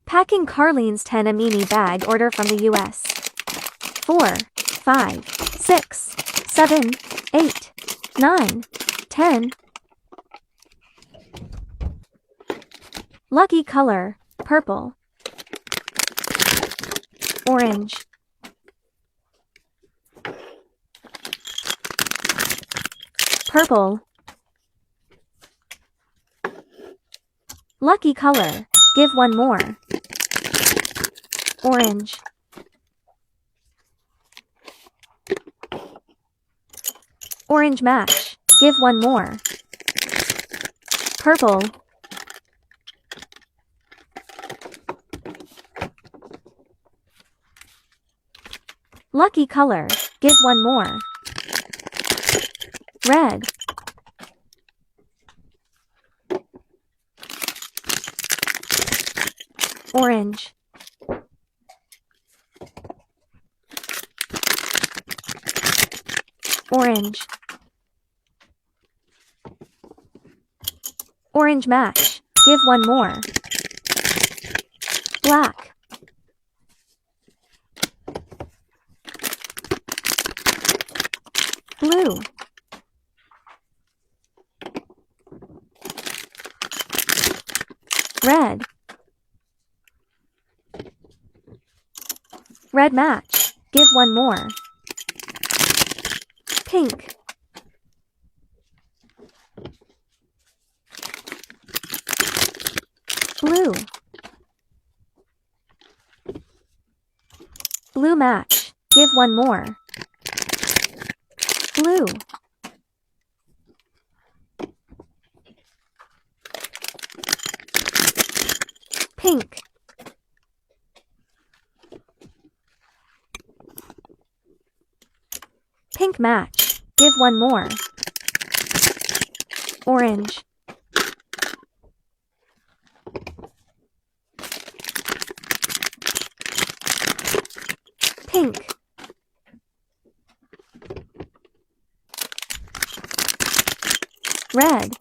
Packing Carlene's 10 Amini bag order from the US. 4, 5, 6, 7, 8, 9, 10. Lucky color, purple. Orange. Purple. Lucky color, give one more. Orange. Orange match, give one more. Purple. Lucky color, give one more. Red. Orange. Orange. Orange match, give one more. Black. Blue. Red. Red match, give one more. Pink. Blue. Blue match, give one more. Blue. Pink. Pink match, give one more. Orange. Pink. Red.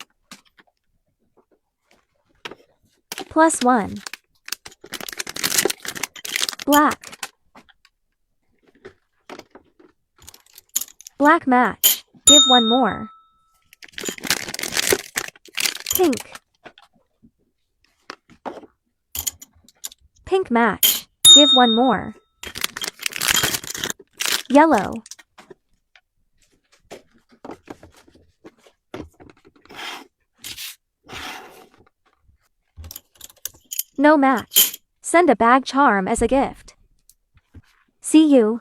+1. Black. Black match, give one more. Pink. Pink match, give one more. Yellow. No match. Send a bag charm as a gift. See you.